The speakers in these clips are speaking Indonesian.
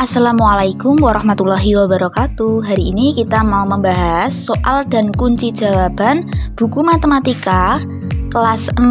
Assalamualaikum warahmatullahi wabarakatuh. Hari ini kita mau membahas soal dan kunci jawaban buku matematika kelas 6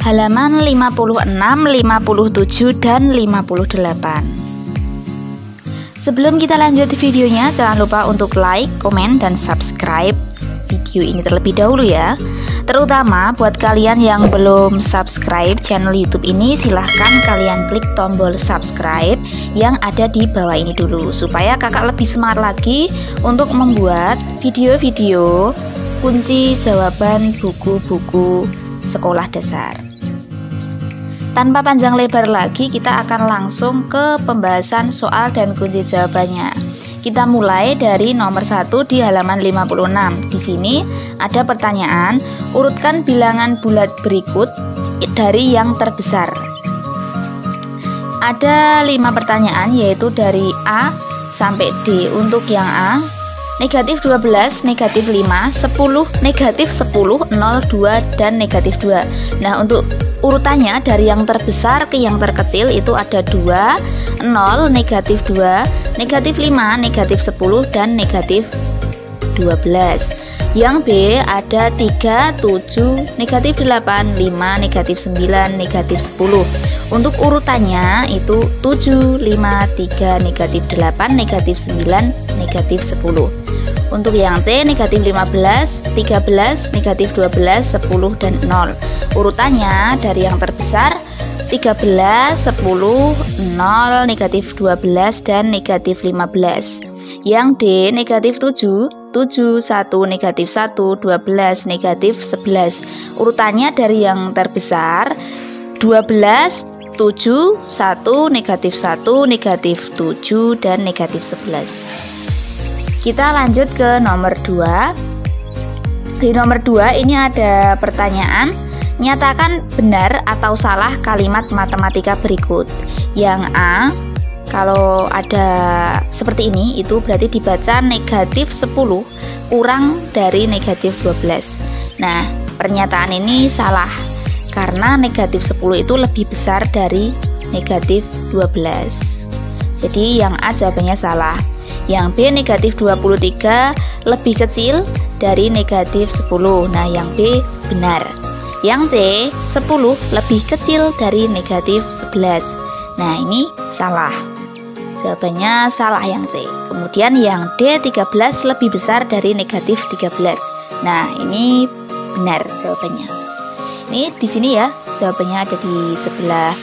halaman 56, 57, dan 58. Sebelum kita lanjut videonya, jangan lupa untuk like, komen, dan subscribe video ini terlebih dahulu ya. Terutama buat kalian yang belum subscribe channel YouTube ini, silahkan kalian klik tombol subscribe yang ada di bawah ini dulu, supaya kakak lebih semangat lagi untuk membuat video-video kunci jawaban buku-buku sekolah dasar. Tanpa panjang lebar lagi, kita akan langsung ke pembahasan soal dan kunci jawabannya. Kita mulai dari nomor 1 di halaman 56. Di sini ada pertanyaan, urutkan bilangan bulat berikut dari yang terbesar. Ada 5 pertanyaan, yaitu dari A sampai D. Untuk yang A, negatif 12, negatif 5, 10, negatif 10, 0, 2, dan negatif 2. Nah, untuk urutannya dari yang terbesar ke yang terkecil itu ada 2, 0, negatif 2, negatif 5, negatif 10, dan negatif 12. Yang B ada 3, 7, negatif 8, 5, negatif 9, negatif 10. Untuk urutannya itu 7, 5, 3, negatif 8, negatif 9, negatif 10. Untuk yang C, negatif 15, 13, negatif 12, 10, dan 0. Urutannya dari yang terbesar 13, 10, 0, negatif 12, dan negatif 15. Yang D, negatif 7, 7, 1, negatif 1, 12, negatif 11. Urutannya dari yang terbesar 12, 7, 1, negatif 1, negatif 7, dan negatif 11. Kita lanjut ke nomor 2. Di nomor 2 ini ada pertanyaan, nyatakan benar atau salah kalimat matematika berikut. Yang A, kalau ada seperti ini, itu berarti dibaca negatif 10 kurang dari negatif 12. Nah, pernyataan ini salah, karena negatif 10 itu lebih besar dari negatif 12. Jadi yang A jawabannya salah. Yang B, negatif 23 lebih kecil dari negatif 10. Nah, yang B benar. Yang C, 10 lebih kecil dari negatif 11. Nah, ini salah. Jawabannya salah yang C. Kemudian yang D, 13 lebih besar dari negatif 13. Nah, ini benar jawabannya. Ini di sini ya, jawabannya ada di sebelah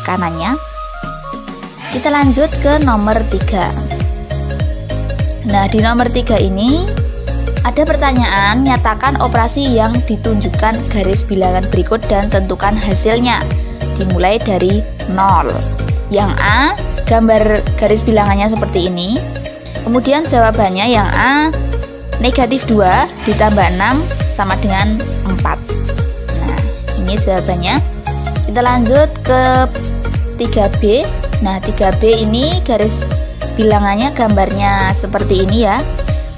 kanannya. Kita lanjut ke nomor 3. Nah, di nomor 3 ini ada pertanyaan, nyatakan operasi yang ditunjukkan garis bilangan berikut dan tentukan hasilnya. Dimulai dari 0. Yang A, gambar garis bilangannya seperti ini. Kemudian jawabannya yang A, negatif 2 ditambah 6 sama dengan 4. Nah, ini jawabannya. Kita lanjut ke 3B. Nah, 3B ini garis bilangannya gambarnya seperti ini ya.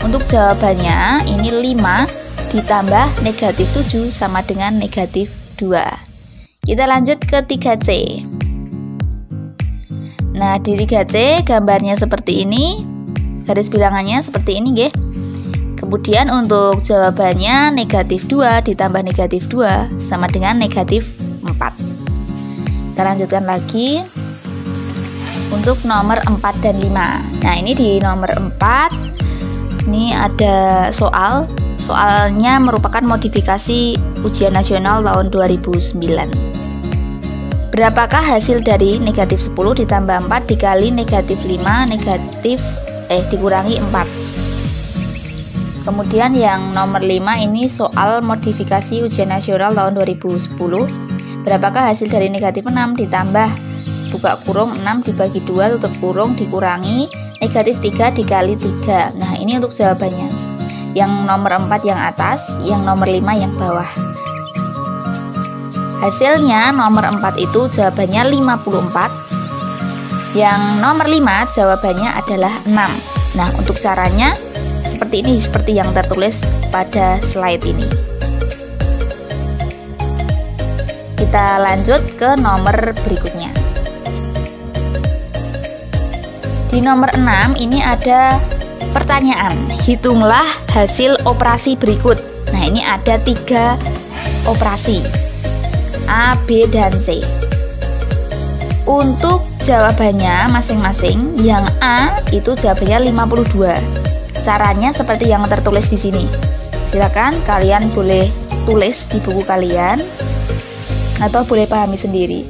Untuk jawabannya ini 5 ditambah negatif 7 sama dengan negatif 2. Kita lanjut ke 3C. Nah, di 3C gambarnya seperti ini, garis bilangannya seperti ini nggih. Kemudian untuk jawabannya negatif 2 ditambah negatif 2 sama dengan negatif 4. Kita lanjutkan lagi untuk nomor 4 dan 5. Nah, ini di nomor 4 ini ada soalnya merupakan modifikasi ujian nasional tahun 2009. Berapakah hasil dari negatif 10 ditambah 4 dikali negatif 5 dikurangi 4. Kemudian yang nomor 5 ini soal modifikasi ujian nasional tahun 2010. Berapakah hasil dari negatif 6 ditambah buka kurung 6 dibagi 2 tutup kurung dikurangi negatif 3 dikali 3. Nah, ini untuk jawabannya. Yang nomor 4 yang atas, yang nomor 5 yang bawah. Hasilnya nomor 4 itu jawabannya 54. Yang nomor 5 jawabannya adalah 6. Nah, untuk caranya seperti ini, seperti yang tertulis pada slide ini. Kita lanjut ke nomor berikutnya. Di nomor 6 ini ada pertanyaan, hitunglah hasil operasi berikut. Nah, ini ada 3 operasi, A, B, dan C. Untuk jawabannya masing-masing, yang A itu jawabannya 52. Caranya seperti yang tertulis di sini. Silakan kalian boleh tulis di buku kalian atau boleh pahami sendiri.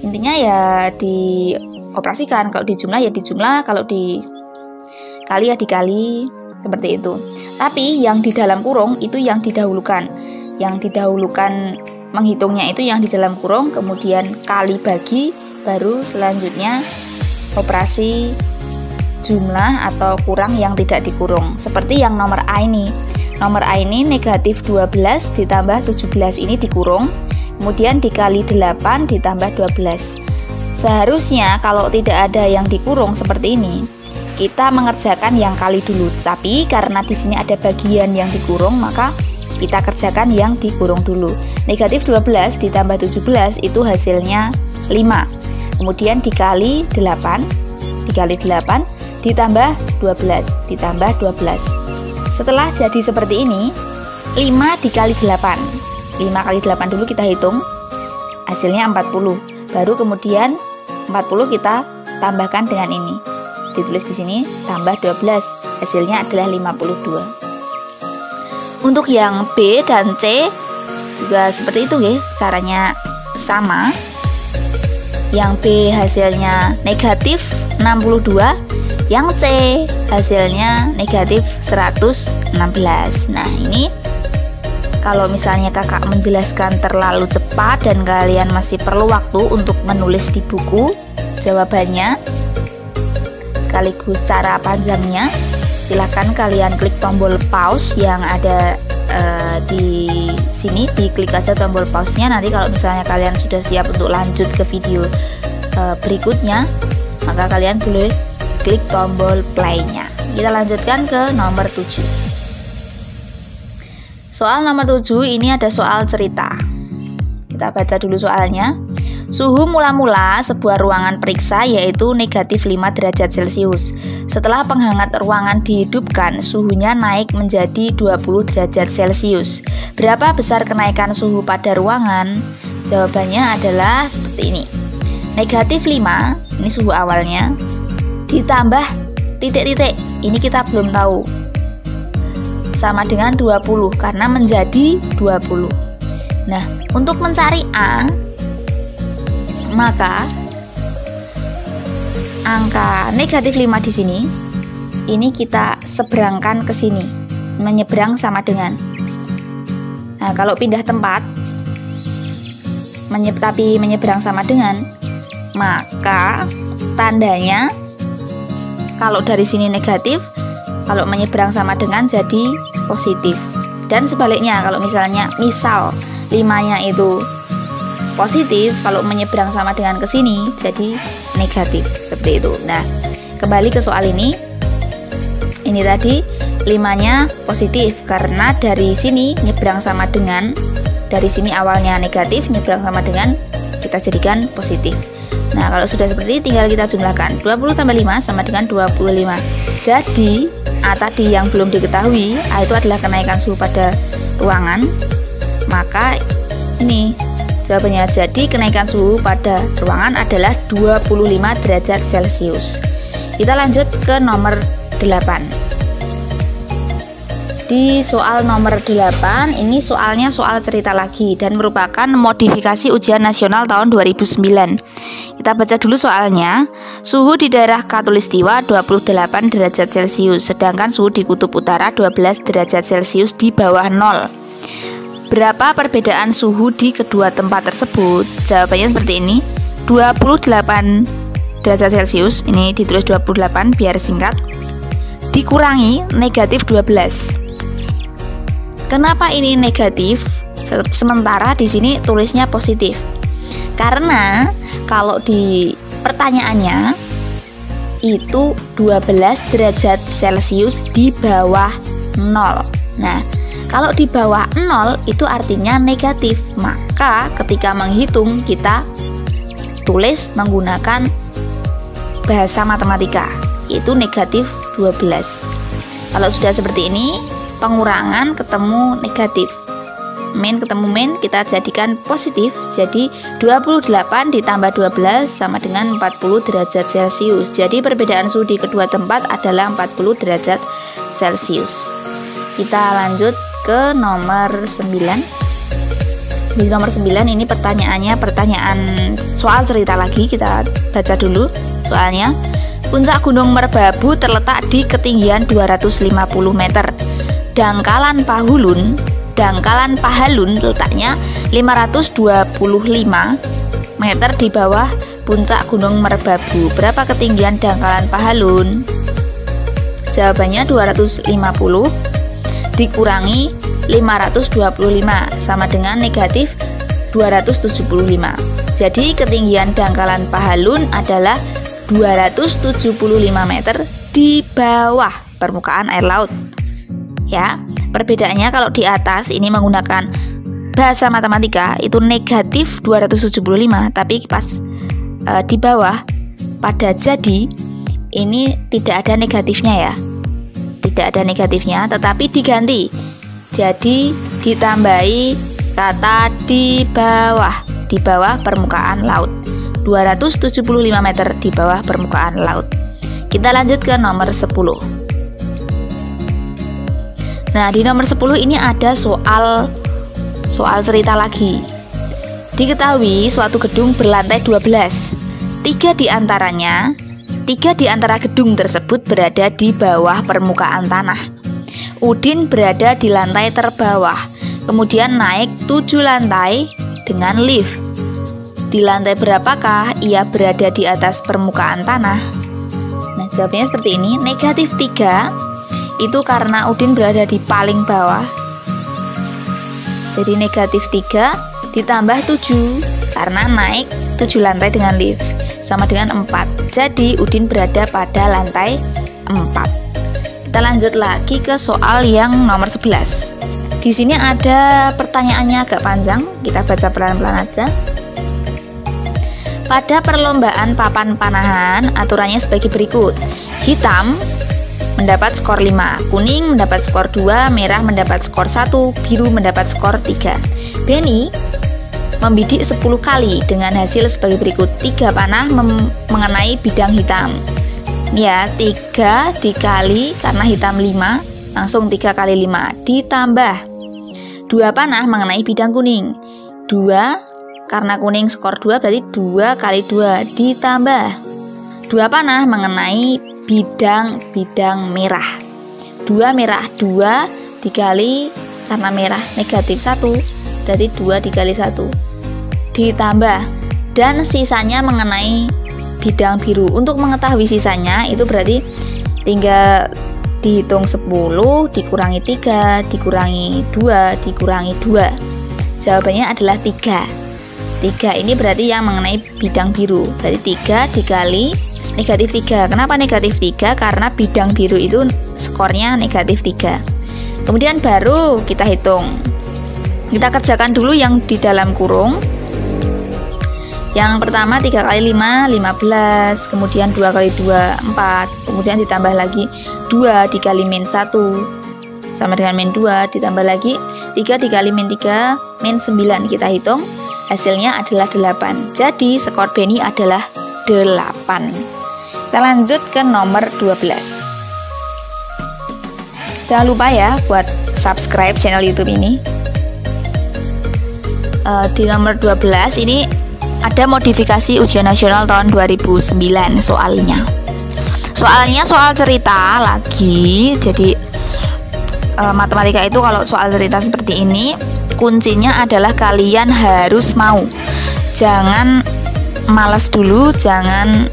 Intinya ya dioperasikan, kalau dijumlah ya dijumlah, kalau dikali ya dikali, seperti itu. Tapi yang di dalam kurung itu yang didahulukan. Yang didahulukan menghitungnya itu yang di dalam kurung, kemudian kali bagi, baru selanjutnya operasi jumlah atau kurang yang tidak dikurung. Seperti yang nomor A ini. Nomor A ini negatif 12 ditambah 17 ini dikurung, kemudian dikali 8 ditambah 12. Seharusnya kalau tidak ada yang dikurung seperti ini, kita mengerjakan yang kali dulu. Tapi karena di sini ada bagian yang dikurung, maka kita kerjakan yang dikurung dulu. Negatif 12 ditambah 17 itu hasilnya 5. Kemudian dikali 8 ditambah 12 ditambah 12. Setelah jadi seperti ini, 5 dikali 8. 5 kali 8 dulu kita hitung. Hasilnya 40. Baru kemudian 40 kita tambahkan dengan ini. Ditulis di sini tambah 12. Hasilnya adalah 52. Untuk yang B dan C juga seperti itu ya, caranya sama. Yang B hasilnya negatif 62, yang C hasilnya negatif 116. Nah, ini kalau misalnya kakak menjelaskan terlalu cepat dan kalian masih perlu waktu untuk menulis di buku jawabannya sekaligus cara panjangnya, silahkan kalian klik tombol pause yang ada di sini, diklik aja tombol pause-nya. Nanti kalau misalnya kalian sudah siap untuk lanjut ke video berikutnya, maka kalian boleh klik tombol play-nya. Kita lanjutkan ke nomor 7. Soal nomor 7 ini ada soal cerita. Kita baca dulu soalnya. Suhu mula-mula sebuah ruangan periksa yaitu negatif 5 derajat Celcius. Setelah penghangat ruangan dihidupkan, suhunya naik menjadi 20 derajat Celcius. Berapa besar kenaikan suhu pada ruangan? Jawabannya adalah seperti ini. Negatif 5, ini suhu awalnya, ditambah titik-titik, ini kita belum tahu, sama dengan 20 karena menjadi 20. Nah, untuk mencari A, maka angka negatif 5 di sini ini kita seberangkan ke sini, menyeberang sama dengan. Nah, kalau pindah tempat tapi menyeberang sama dengan, maka tandanya kalau dari sini negatif, kalau menyeberang sama dengan jadi positif. Dan sebaliknya, kalau misalnya misal 5-nya itu positif, kalau menyeberang sama dengan ke sini jadi negatif, seperti itu. Nah, kembali ke soal ini tadi 5-nya positif karena dari sini nyebrang sama dengan, dari sini awalnya negatif, nyebrang sama dengan, kita jadikan positif. Nah, kalau sudah seperti ini tinggal kita jumlahkan. 20 tambah 5 sama dengan 25. Jadi A tadi yang belum diketahui, A itu adalah kenaikan suhu pada ruangan, maka ini jawabannya. Jadi kenaikan suhu pada ruangan adalah 25 derajat Celcius. Kita lanjut ke nomor 8. Di soal nomor 8 ini soalnya soal cerita lagi dan merupakan modifikasi ujian nasional tahun 2009. Kita baca dulu soalnya. Suhu di daerah Khatulistiwa 28 derajat Celcius, sedangkan suhu di kutub utara 12 derajat Celcius di bawah 0. Berapa perbedaan suhu di kedua tempat tersebut? Jawabannya seperti ini. 28 derajat Celcius, ini ditulis 28 biar singkat, dikurangi negatif 12. Kenapa ini negatif? Sementara di sini tulisnya positif. Karena kalau di pertanyaannya itu 12 derajat Celcius di bawah 0. Nah, kalau di bawah 0 itu artinya negatif. Maka ketika menghitung kita tulis menggunakan bahasa matematika. yaitu negatif 12. Kalau sudah seperti ini, pengurangan ketemu negatif, min ketemu min, kita jadikan positif. Jadi 28 ditambah 12 sama dengan 40 derajat Celcius. Jadi perbedaan suhu di kedua tempat adalah 40 derajat Celcius. Kita lanjut ke nomor 9. Di nomor 9 ini pertanyaannya pertanyaan soal cerita lagi. Kita baca dulu soalnya. Puncak Gunung Merbabu terletak di ketinggian 250 meter. Dangkalan Pahalun letaknya 525 meter di bawah puncak Gunung Merbabu. Berapa ketinggian dangkalan Pahalun? Jawabannya 250 dikurangi 525 sama dengan negatif 275. Jadi ketinggian dangkalan Pahalun adalah 275 meter di bawah permukaan air laut. Ya, perbedaannya kalau di atas ini menggunakan bahasa matematika itu negatif 275, tapi pas di bawah pada jadi ini tidak ada negatifnya ya. Tidak ada negatifnya, tetapi diganti. Jadi ditambahi kata di bawah permukaan laut. 275 meter di bawah permukaan laut. Kita lanjut ke nomor 10. Nah, di nomor 10 ini ada soal cerita lagi. Diketahui suatu gedung berlantai 12. Tiga di antara gedung tersebut berada di bawah permukaan tanah. Udin berada di lantai terbawah, kemudian naik 7 lantai dengan lift. Di lantai berapakah ia berada di atas permukaan tanah? Nah, jawabnya seperti ini. Negatif 3 itu karena Udin berada di paling bawah. Jadi negatif 3 ditambah 7 karena naik 7 lantai dengan lift sama dengan 4. Jadi Udin berada pada lantai 4. Kita lanjut lagi ke soal yang nomor 11. Di sini ada pertanyaannya agak panjang, kita baca pelan-pelan aja. Pada perlombaan papan panahan, aturannya sebagai berikut. Hitam mendapat skor 5, kuning mendapat skor 2, merah mendapat skor 1, biru mendapat skor 3. Benny membidik 10 kali dengan hasil sebagai berikut. 3 panah mengenai bidang hitam. Ya, 3 dikali karena hitam 5, langsung 3 kali 5 ditambah 2 panah mengenai bidang kuning. 2 karena kuning skor 2 berarti 2 kali 2 ditambah 2 panah mengenai bidang merah. 2 merah 2 dikali karena merah negatif 1 berarti 2 dikali 1 ditambah dan sisanya mengenai bidang biru. Untuk mengetahui sisanya itu berarti tinggal dihitung 10 dikurangi 3 dikurangi 2 dikurangi 2. Jawabannya adalah 3. 3 ini berarti yang mengenai bidang biru. Berarti 3 dikali negatif 3. Kenapa negatif 3? Karena bidang biru itu skornya negatif 3. Kemudian baru kita hitung. Kita kerjakan dulu yang di dalam kurung. Yang pertama 3 kali 5, 15. Kemudian 2 kali 2, 4. Kemudian ditambah lagi 2 dikali min 1 sama dengan min 2. Ditambah lagi 3 dikali min 3 min 9. Kita hitung. Hasilnya adalah 8. Jadi skor Benny adalah 8. Kita lanjut ke nomor 12. Jangan lupa ya buat subscribe channel YouTube ini. Di nomor 12 ini ada modifikasi ujian nasional tahun 2009 soalnya. Soalnya soal cerita lagi. Jadi matematika itu kalau soal cerita seperti ini kuncinya adalah kalian harus mau. Jangan malas dulu, jangan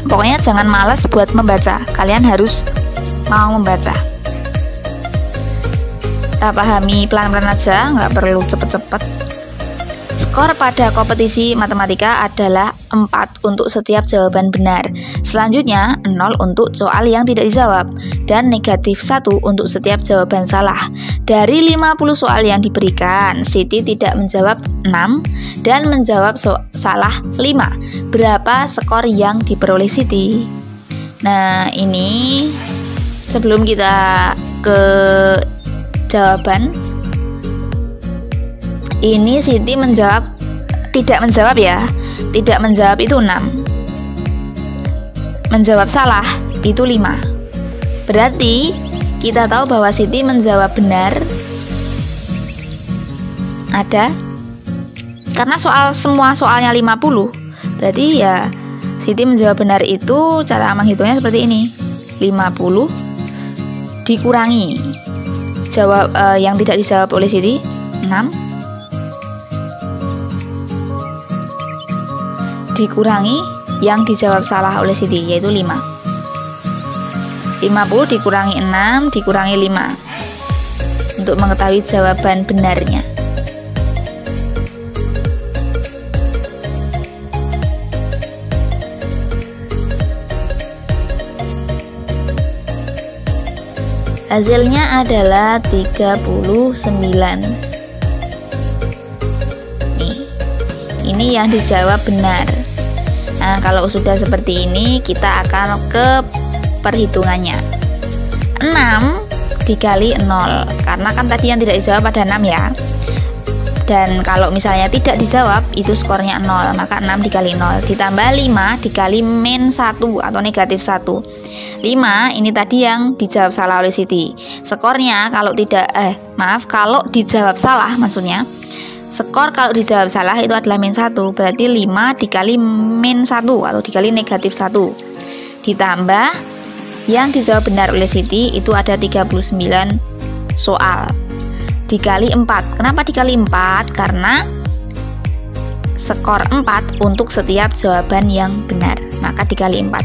pokoknya jangan malas buat membaca. Kalian harus mau membaca. Kita pahami pelan-pelan aja, nggak perlu cepet-cepet. Skor pada kompetisi matematika adalah 4 untuk setiap jawaban benar. Selanjutnya 0 untuk soal yang tidak dijawab dan negatif 1 untuk setiap jawaban salah. Dari 50 soal yang diberikan, Siti tidak menjawab 6 dan menjawab salah 5. Berapa skor yang diperoleh Siti? Nah, ini sebelum kita ke jawaban, ini Siti tidak menjawab ya. Tidak menjawab itu 6. Menjawab salah itu 5. Berarti kita tahu bahwa Siti menjawab benar ada, karena semua soalnya 50. Berarti ya Siti menjawab benar itu cara menghitungnya seperti ini. 50 dikurangi yang tidak dijawab oleh Siti 6 dikurangi yang dijawab salah oleh Siti yaitu 5. 50 dikurangi 6 dikurangi 5 untuk mengetahui jawaban benarnya. Hasilnya adalah 39. Ini yang dijawab benar. Nah, kalau sudah seperti ini, kita akan ke perhitungannya. 6 dikali 0, karena kan tadi yang tidak dijawab ada 6 ya. Dan kalau misalnya tidak dijawab, itu skornya 0, maka 6 dikali 0 ditambah 5 dikali min 1 atau negatif 1. 5 ini tadi yang dijawab salah oleh Siti. Skornya kalau kalau dijawab salah, maksudnya skor kalau dijawab salah itu adalah min 1. Berarti 5 dikali min 1 atau dikali negatif 1 ditambah yang dijawab benar oleh Siti itu ada 39 soal dikali 4. Kenapa dikali 4? Karena skor 4 untuk setiap jawaban yang benar, maka dikali 4.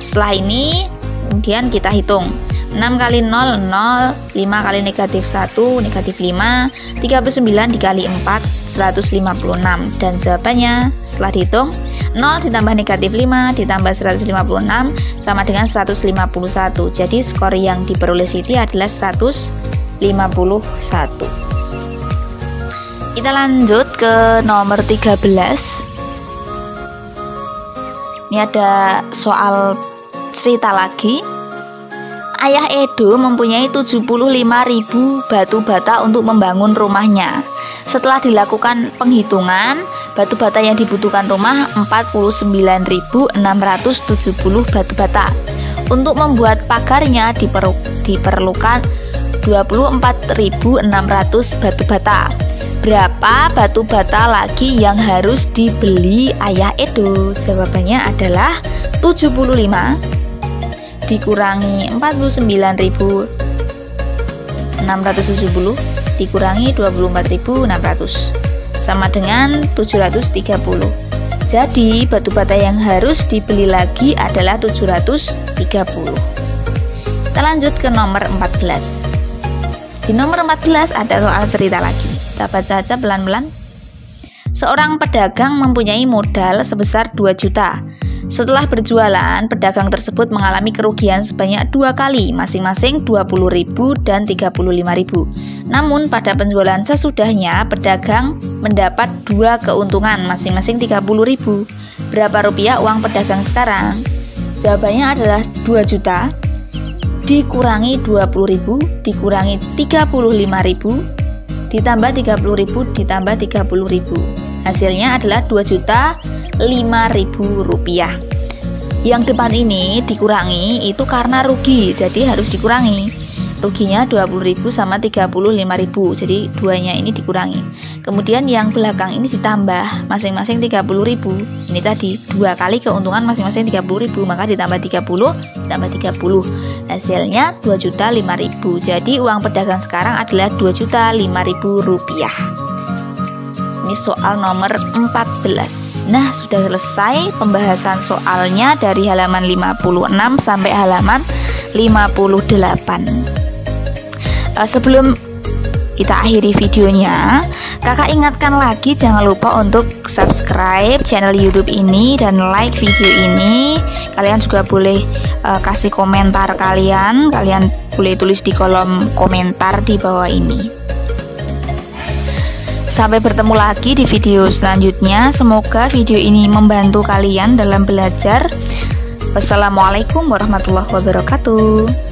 Setelah ini kemudian kita hitung 6 kali 0, 0, 5 kali negatif 1, negatif 5, 39 dikali 4, 156. Dan jawabannya setelah dihitung 0 ditambah negatif 5 ditambah 156 sama dengan 151. Jadi skor yang diperoleh Siti adalah 151. Kita lanjut ke nomor 13. Ini ada soal cerita lagi. Ayah Edo mempunyai 75.000 batu bata untuk membangun rumahnya. Setelah dilakukan penghitungan, batu bata yang dibutuhkan rumah 49.670 batu bata. Untuk membuat pagarnya diperlukan 24.600 batu bata. Berapa batu bata lagi yang harus dibeli Ayah Edo? Jawabannya adalah 75 dikurangi 49.670 dikurangi 24.600 sama dengan 730. Jadi batu bata yang harus dibeli lagi adalah 730. Kita lanjut ke nomor 14. Di nomor 14 ada soal cerita lagi. Kita baca saja pelan-pelan. Seorang pedagang mempunyai modal sebesar 2 juta. Setelah berjualan, pedagang tersebut mengalami kerugian sebanyak 2 kali, masing-masing 20.000 dan 35.000. Namun pada penjualan sesudahnya, pedagang mendapat 2 keuntungan, masing-masing 30.000. Berapa rupiah uang pedagang sekarang? Jawabannya adalah 2 juta dikurangi 20.000 dikurangi 35.000 ditambah 30.000 ditambah 30.000. Hasilnya adalah 2.005.000 rupiah. Yang depan ini dikurangi itu karena rugi, jadi harus dikurangi. Ruginya 20.000 sama 35.000, jadi duanya ini dikurangi. Kemudian yang belakang ini ditambah, masing-masing 30.000. Ini tadi 2 kali keuntungan masing-masing 30.000, maka ditambah 30 ditambah 30. Hasilnya 2.005.000. Jadi uang pedagang sekarang adalah 2.005.000 rupiah. Ini soal nomor 14. Nah, sudah selesai pembahasan soalnya dari halaman 56 sampai halaman 58. Sebelum kita akhiri videonya. Kakak ingatkan lagi, jangan lupa untuk subscribe channel YouTube ini dan like video ini. Kalian juga boleh kasih komentar kalian boleh tulis di kolom komentar di bawah ini. Sampai bertemu lagi di video selanjutnya. Semoga video ini membantu kalian dalam belajar. Wassalamualaikum warahmatullahi wabarakatuh.